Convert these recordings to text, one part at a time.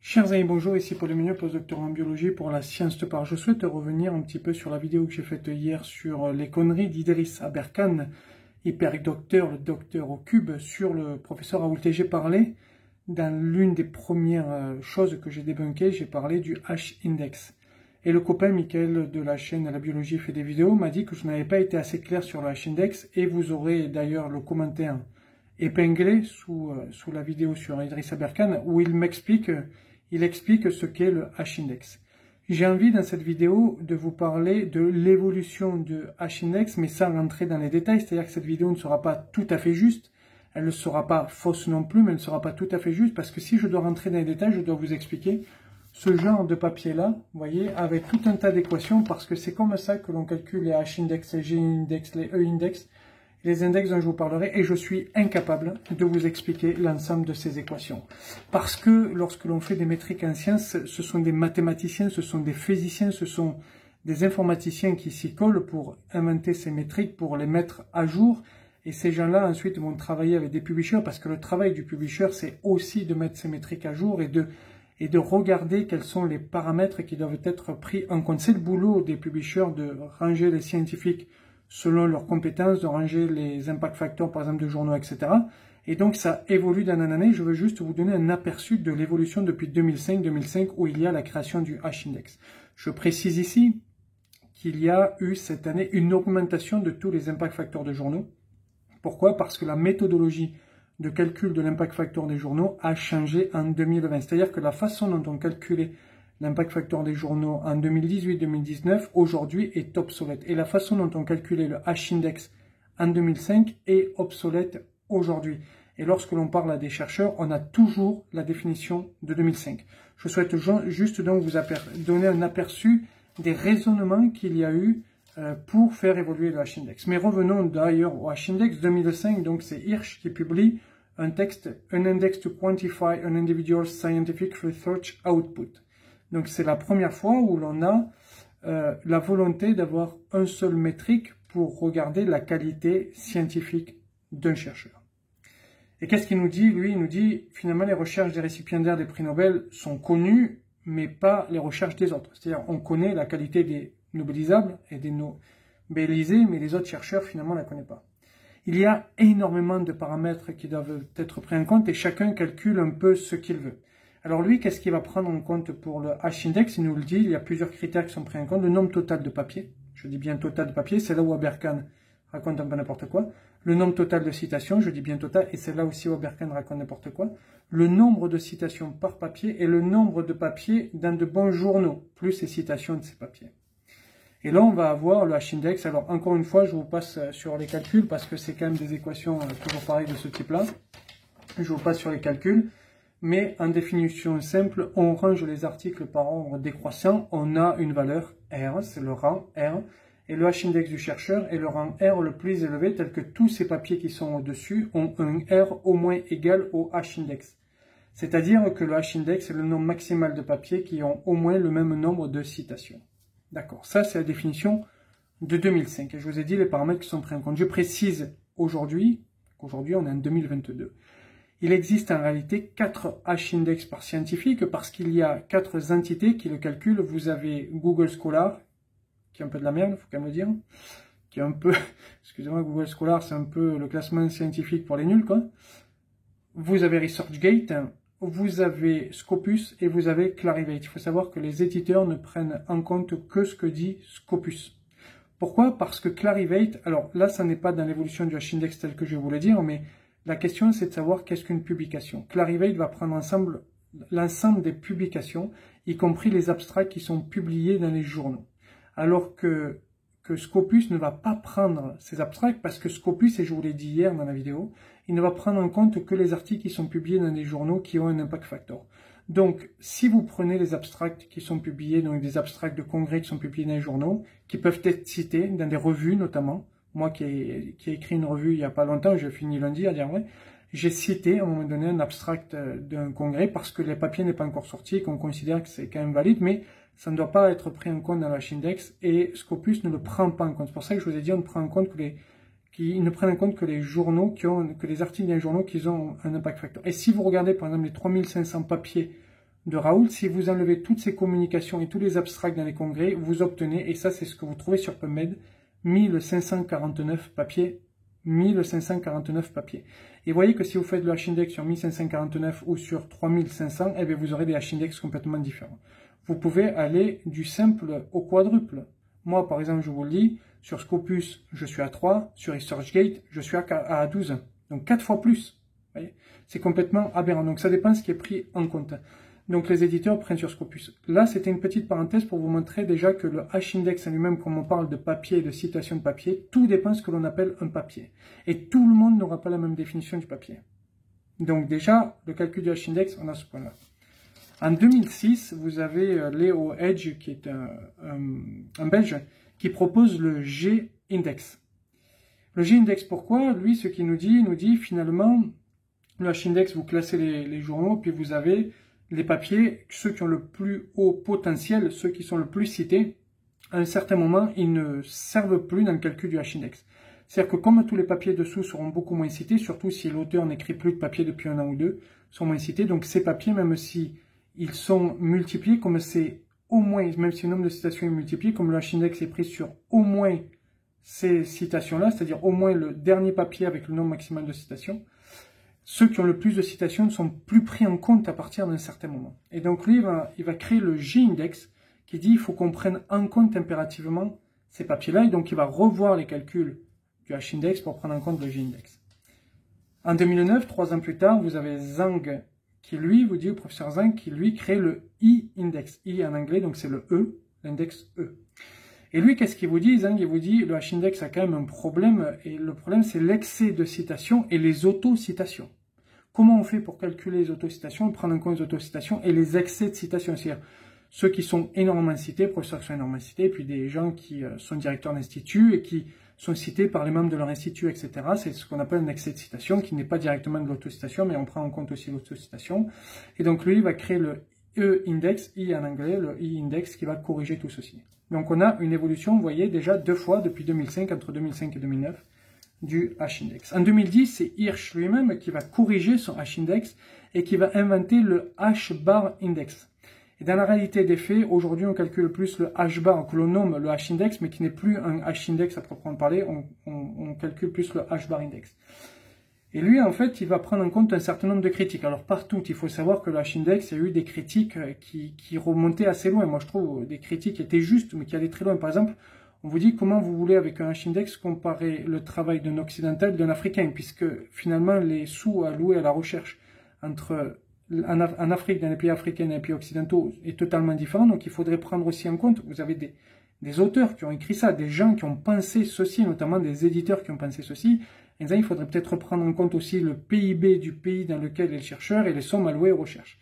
Chers amis, bonjour, ici Paul Lemineux, postdoctorant en biologie pour la science de part. Je souhaite revenir un petit peu sur la vidéo que j'ai faite hier sur les conneries d'Idriss Aberkane, hyper-docteur, le docteur au cube, sur le professeur Raoult. J'ai parlé, dans l'une des premières choses que j'ai débunkées, j'ai parlé du H-index. Et le copain Michael de la chaîne La Biologie fait des vidéos m'a dit que je n'avais pas été assez clair sur le H-index, et vous aurez d'ailleurs le commentaire épinglé sous la vidéo sur Idriss Aberkane, où il explique ce qu'est le H-index. J'ai envie dans cette vidéo de vous parler de l'évolution de H-index, mais sans rentrer dans les détails, c'est-à-dire que cette vidéo ne sera pas tout à fait juste, elle ne sera pas fausse non plus, mais elle ne sera pas tout à fait juste, parce que si je dois rentrer dans les détails, je dois vous expliquer ce genre de papier-là, vous voyez, avec tout un tas d'équations, parce que c'est comme ça que l'on calcule les H-index, les G-index, les E-index, les index dont je vous parlerai, et je suis incapable de vous expliquer l'ensemble de ces équations. Parce que lorsque l'on fait des métriques en sciences, ce sont des mathématiciens, ce sont des physiciens, ce sont des informaticiens qui s'y collent pour inventer ces métriques, pour les mettre à jour, et ces gens-là ensuite vont travailler avec des publishers, parce que le travail du publisher, c'est aussi de mettre ces métriques à jour et de regarder quels sont les paramètres qui doivent être pris en compte. C'est le boulot des publishers de ranger les scientifiques selon leurs compétences, de ranger les impact factors, par exemple, de journaux, etc. Et donc, ça évolue d'année en année. Je veux juste vous donner un aperçu de l'évolution depuis 2005, où il y a la création du H-index. Je précise ici qu'il y a eu cette année une augmentation de tous les impact factors de journaux. Pourquoi? Parce que la méthodologie de calcul de l'impact factor des journaux a changé en 2020. C'est-à-dire que la façon dont on calculait l'impact factor des journaux en 2018-2019, aujourd'hui, est obsolète. Et la façon dont on calculait le H-index en 2005 est obsolète aujourd'hui. Et lorsque l'on parle à des chercheurs, on a toujours la définition de 2005. Je souhaite juste donc vous donner un aperçu des raisonnements qu'il y a eu pour faire évoluer le H-index. Mais revenons d'ailleurs au H-index 2005, donc c'est Hirsch qui publie un texte, un index to quantify an individual scientific research output. Donc c'est la première fois où l'on a la volonté d'avoir un seul métrique pour regarder la qualité scientifique d'un chercheur. Et qu'est-ce qu'il nous dit? Lui, il nous dit, finalement, les recherches des récipiendaires des prix Nobel sont connues, mais pas les recherches des autres. C'est-à-dire, on connaît la qualité des nobelisables et des nobelisés, mais les autres chercheurs, finalement, ne la connaissent pas. Il y a énormément de paramètres qui doivent être pris en compte et chacun calcule un peu ce qu'il veut. Alors lui, qu'est-ce qu'il va prendre en compte pour le H-index? Il nous le dit, il y a plusieurs critères qui sont pris en compte. Le nombre total de papiers, je dis bien total de papiers, c'est là où Aberkane raconte un peu n'importe quoi. Le nombre total de citations, je dis bien total, et c'est là aussi où Aberkane raconte n'importe quoi. Le nombre de citations par papier et le nombre de papiers dans de bons journaux, plus les citations de ces papiers. Et là, on va avoir le H-index. Alors, encore une fois, je vous passe sur les calculs, parce que c'est quand même des équations toujours pareilles de ce type-là. Je vous passe sur les calculs. Mais en définition simple, on range les articles par ordre décroissant. On a une valeur R, c'est le rang R. Et le H-index du chercheur est le rang R le plus élevé, tel que tous ces papiers qui sont au-dessus ont un R au moins égal au H-index. C'est-à-dire que le H-index est le nombre maximal de papiers qui ont au moins le même nombre de citations. D'accord, ça c'est la définition de 2005. Et je vous ai dit les paramètres qui sont pris en compte. Je précise qu'aujourd'hui on est en 2022. Il existe en réalité 4 H-index par scientifique parce qu'il y a 4 entités qui le calculent. Vous avez Google Scholar, qui est un peu de la merde, il faut quand même le dire, qui est un peu, excusez-moi, Google Scholar, c'est un peu le classement scientifique pour les nuls, quoi. Vous avez ResearchGate, vous avez Scopus et vous avez Clarivate. Il faut savoir que les éditeurs ne prennent en compte que ce que dit Scopus. Pourquoi? Parce que Clarivate, alors là, ça n'est pas dans l'évolution du H-index tel que je vais vous le dire, mais la question, c'est de savoir qu'est-ce qu'une publication. Clarivate va prendre l'ensemble des publications, y compris les abstracts qui sont publiés dans les journaux. Alors que Scopus ne va pas prendre ces abstracts, parce que Scopus, et je vous l'ai dit hier dans la vidéo, il ne va prendre en compte que les articles qui sont publiés dans des journaux qui ont un impact factor. Donc, si vous prenez les abstracts qui sont publiés, donc des abstracts de congrès qui sont publiés dans les journaux, qui peuvent être cités dans des revues notamment, moi qui ai écrit une revue il n'y a pas longtemps, j'ai fini lundi à dire vrai, j'ai cité à un moment donné un abstract d'un congrès parce que les papiers n'est pas encore sorti et qu'on considère que c'est quand même valide, mais ça ne doit pas être pris en compte dans le H-index et Scopus ne le prend pas en compte. C'est pour ça que je vous ai dit, on ne prend en compte qu'ils ne prennent en compte que les journaux que les articles des journaux qui ont un impact factor. Et si vous regardez par exemple les 3500 papiers de Raoult, si vous enlevez toutes ces communications et tous les abstracts dans les congrès, vous obtenez, et ça c'est ce que vous trouvez sur PubMed, 1549 papiers. 1549 papiers. Et vous voyez que si vous faites le H-index sur 1549 ou sur 3500, eh bien vous aurez des H-index complètement différents. Vous pouvez aller du simple au quadruple. Moi, par exemple, je vous le dis, sur Scopus, je suis à 3, sur ResearchGate, je suis à 12. Donc 4 fois plus. C'est complètement aberrant. Donc ça dépend de ce qui est pris en compte. Donc les éditeurs prennent sur Scopus. Là, c'était une petite parenthèse pour vous montrer déjà que le H-index en lui-même, comme on parle de papier et de citation de papier, tout dépend de ce que l'on appelle un papier. Et tout le monde n'aura pas la même définition du papier. Donc déjà, le calcul du H-index, on a ce point-là. En 2006, vous avez Léo Edge, qui est un Belge, qui propose le G-index. Le G-index, pourquoi? Lui, ce qu'il nous dit finalement, le H-index, vous classez les journaux, puis vous avez les papiers, ceux qui ont le plus haut potentiel, ceux qui sont le plus cités, à un certain moment, ils ne servent plus dans le calcul du H-index. C'est-à-dire que comme tous les papiers dessous seront beaucoup moins cités, surtout si l'auteur n'écrit plus de papier depuis 1 an ou 2, sont moins cités, donc ces papiers, même si ils sont multipliés, comme c'est au moins, même si le nombre de citations est multiplié, comme le H-index est pris sur au moins ces citations-là, c'est-à-dire au moins le dernier papier avec le nombre maximal de citations, ceux qui ont le plus de citations ne sont plus pris en compte à partir d'un certain moment. Et donc lui, il va créer le G-index qui dit qu'il faut qu'on prenne en compte impérativement ces papiers-là, et donc il va revoir les calculs du H-index pour prendre en compte le G-index. En 2009, 3 ans plus tard, vous avez Zhang qui lui, vous dit le professeur Zhang, qui lui crée le I-index. I en anglais, donc c'est le E, l'index E. Et lui, qu'est-ce qu'il vous dit, Zhang? Il vous dit, le H-index a quand même un problème, et le problème, c'est l'excès de citations et les autocitations. Comment on fait pour calculer les autocitations, prendre en compte les autocitations et les excès de citations? C'est-à-dire ceux qui sont énormément cités, professeurs qui sont énormément cités, et puis des gens qui sont directeurs d'institut et qui sont cités par les membres de leur institut, etc. C'est ce qu'on appelle un excès de citation, qui n'est pas directement de l'autocitation, mais on prend en compte aussi l'autocitation. Et donc lui, il va créer le E-index, I en anglais, le I-index, qui va corriger tout ceci. Donc on a une évolution, vous voyez, déjà 2 fois depuis 2005, entre 2005 et 2009, du H-index. En 2010, c'est Hirsch lui-même qui va corriger son H-index et qui va inventer le H-bar index. Et dans la réalité des faits, aujourd'hui, on calcule plus le H-bar que l'on nomme le H-index, mais qui n'est plus un H-index à proprement parler, on calcule plus le H-bar index. Et lui, en fait, il va prendre en compte un certain nombre de critiques. Alors, partout, il faut savoir que le H-index, il y a eu des critiques qui remontaient assez loin. Moi, je trouve des critiques qui étaient justes, mais qui allaient très loin. Par exemple, on vous dit comment vous voulez, avec un H-index, comparer le travail d'un occidental et d'un africain, puisque finalement, les sous alloués à la recherche en Afrique, dans les pays africains et dans les pays occidentaux, est totalement différent. Donc, il faudrait prendre aussi en compte, vous avez des auteurs qui ont écrit ça, des gens qui ont pensé ceci, notamment des éditeurs qui ont pensé ceci. Et ça, il faudrait peut-être prendre en compte aussi le PIB du pays dans lequel est le chercheur et les sommes allouées aux recherches.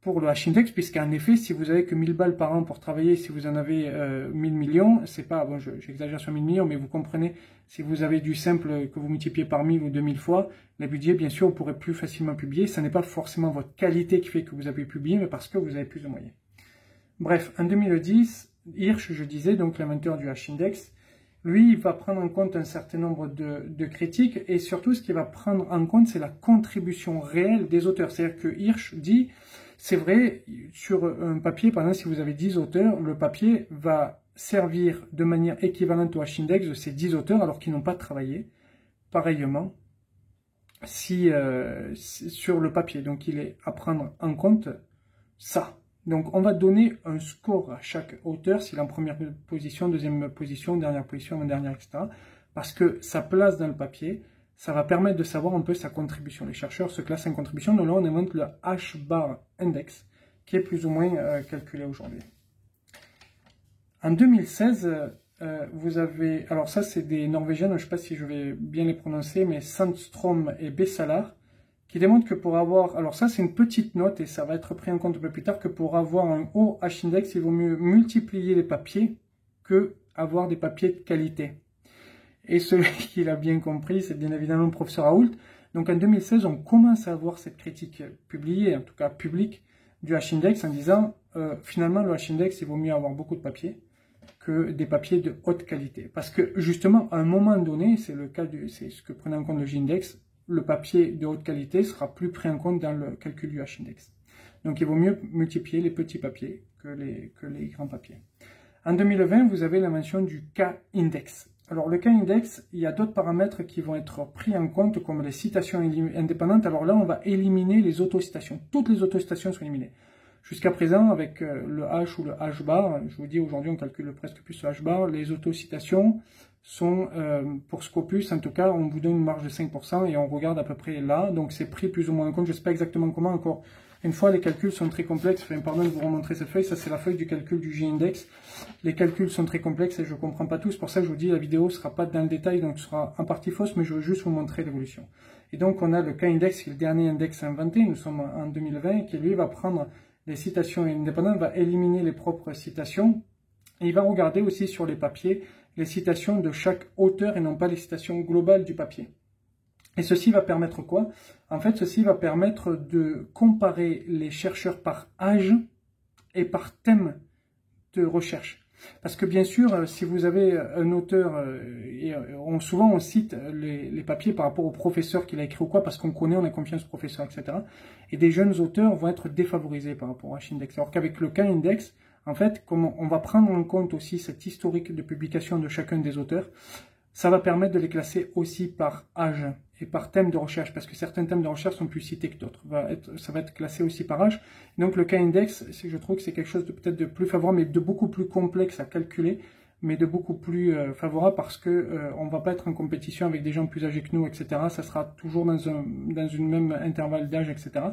Pour le H-index, puisqu'en effet, si vous avez que 1000 balles par an pour travailler, si vous en avez 1000 millions, c'est pas, bon, j'exagère sur 1000 millions, mais vous comprenez, si vous avez du simple que vous multipliez par 1000 ou 2000 fois, les budgets, bien sûr, vous pourrez plus facilement publier. Ce n'est pas forcément votre qualité qui fait que vous avez publié, mais parce que vous avez plus de moyens. Bref, en 2010, Hirsch, je disais, donc l'inventeur du H-index, lui, il va prendre en compte un certain nombre de critiques, et surtout, ce qu'il va prendre en compte, c'est la contribution réelle des auteurs. C'est-à-dire que Hirsch dit, c'est vrai, sur un papier, par exemple, si vous avez 10 auteurs, le papier va servir de manière équivalente au H-index de ces 10 auteurs, alors qu'ils n'ont pas travaillé, pareillement, sur le papier. Donc, il est à prendre en compte ça. Donc, on va donner un score à chaque auteur, s'il est en première position, deuxième position, dernière position, avant-dernière, etc. Parce que sa place dans le papier, ça va permettre de savoir un peu sa contribution. Les chercheurs se classent en contribution, donc là, on invente le H-bar index, qui est plus ou moins calculé aujourd'hui. En 2016, vous avez, alors ça, c'est des Norvégiens, je ne sais pas si je vais bien les prononcer, mais Sandstrom et Bessalar, qui démontre que pour avoir, alors ça c'est une petite note et ça va être pris en compte un peu plus tard, que pour avoir un haut H-index, il vaut mieux multiplier les papiers que avoir des papiers de qualité. Et celui qui l'a bien compris, c'est bien évidemment le professeur Raoult. Donc en 2016, on commence à avoir cette critique publiée, en tout cas publique, du H-index en disant, finalement le H-index, il vaut mieux avoir beaucoup de papiers que des papiers de haute qualité. Parce que justement, à un moment donné, c'est ce que prenait en compte le G-index, le papier de haute qualité sera plus pris en compte dans le calcul du H-index. Donc il vaut mieux multiplier les petits papiers que les grands papiers. En 2020, vous avez la mention du K-index. Alors le K-index, il y a d'autres paramètres qui vont être pris en compte comme les citations indépendantes. Alors là, on va éliminer les autocitations. Toutes les autocitations sont éliminées. Jusqu'à présent, avec le H ou le H-bar, je vous dis aujourd'hui on calcule presque plus le H-bar, les autocitations sont, pour Scopus en tout cas, on vous donne une marge de 5% et on regarde à peu près là, donc c'est pris plus ou moins en compte, je ne sais pas exactement comment encore. Une fois, les calculs sont très complexes, pardon de vous remontrer cette feuille, ça c'est la feuille du calcul du J-index. Les calculs sont très complexes et je ne comprends pas tous, pour ça je vous dis la vidéo ne sera pas dans le détail, donc ce sera en partie fausse, mais je veux juste vous montrer l'évolution. Et donc on a le K-index, qui est le dernier index inventé, nous sommes en 2020, qui lui va prendre les citations indépendantes, va éliminer les propres citations, et il va regarder aussi sur les papiers les citations de chaque auteur et non pas les citations globales du papier. Et ceci va permettre quoi? En fait, ceci va permettre de comparer les chercheurs par âge et par thème de recherche. Parce que bien sûr, si vous avez un auteur, souvent on cite les papiers par rapport au professeur qui l'a écrit ou quoi, parce qu'on connaît, on a confiance au professeur, etc. Et des jeunes auteurs vont être défavorisés par rapport à H-index. Alors qu'avec le K-index, en fait, comme on va prendre en compte aussi cet historique de publication de chacun des auteurs, ça va permettre de les classer aussi par âge et par thème de recherche, parce que certains thèmes de recherche sont plus cités que d'autres. Ça va être classé aussi par âge. Donc le K-index, je trouve que c'est quelque chose de peut-être de plus favorable, mais de beaucoup plus complexe à calculer, mais de beaucoup plus favorable parce que on va pas être en compétition avec des gens plus âgés que nous, etc. Ça sera toujours dans une même intervalle d'âge, etc.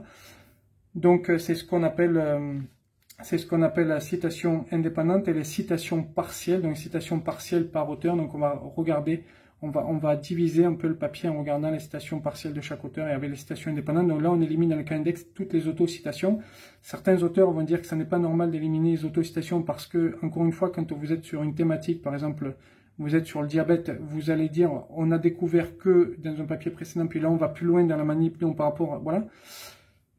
Donc c'est ce qu'on appelle la citation indépendante et les citations partielles, donc citation partielle par auteur. Donc on va regarder, on va diviser un peu le papier en regardant les citations partielles de chaque auteur et avec les citations indépendantes. Donc là on élimine dans le K-index toutes les autocitations. Certains auteurs vont dire que ça n'est pas normal d'éliminer les autocitations parce que, encore une fois, quand vous êtes sur une thématique, par exemple, vous êtes sur le diabète, vous allez dire on a découvert que dans un papier précédent, puis là on va plus loin dans la manip, donc par rapport à, voilà.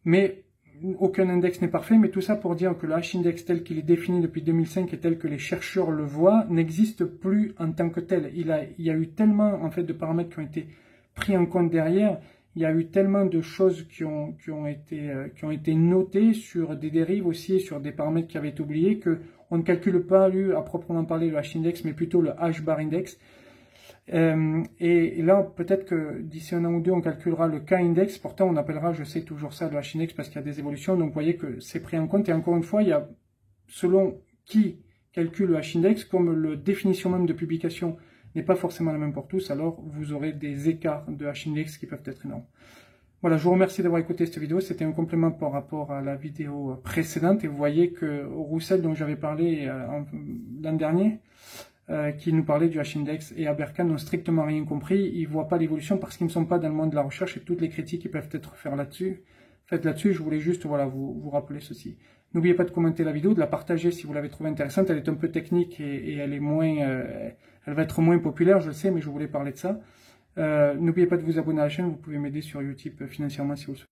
Mais aucun index n'est parfait, mais tout ça pour dire que le H-index tel qu'il est défini depuis 2005 et tel que les chercheurs le voient n'existe plus en tant que tel. Il y a eu tellement en fait de paramètres qui ont été pris en compte derrière, il y a eu tellement de choses qui ont été notées sur des dérives aussi, sur des paramètres qui avaient été oubliés, qu'on ne calcule pas à proprement parler le H-index, mais plutôt le H-bar index. Et là, peut-être que d'ici un an ou deux, on calculera le K-index. Pourtant, on appellera, je sais, toujours ça le H-index parce qu'il y a des évolutions. Donc, vous voyez que c'est pris en compte. Et encore une fois, il y a, selon qui calcule le H-index, comme la définition même de publication n'est pas forcément la même pour tous, alors vous aurez des écarts de H-index qui peuvent être énormes. Voilà, je vous remercie d'avoir écouté cette vidéo. C'était un complément par rapport à la vidéo précédente. Et vous voyez que Roussel, dont j'avais parlé l'an dernier, qui nous parlait du H-index et Aberkan n'ont strictement rien compris. Ils ne voient pas l'évolution parce qu'ils ne sont pas dans le monde de la recherche et toutes les critiques qui peuvent être faites là-dessus. Je voulais juste vous rappeler ceci. N'oubliez pas de commenter la vidéo, de la partager si vous l'avez trouvée intéressante. Elle est un peu technique et elle va être moins populaire, je le sais, mais je voulais parler de ça. N'oubliez pas de vous abonner à la chaîne. Vous pouvez m'aider sur Utip financièrement si vous le souhaitez.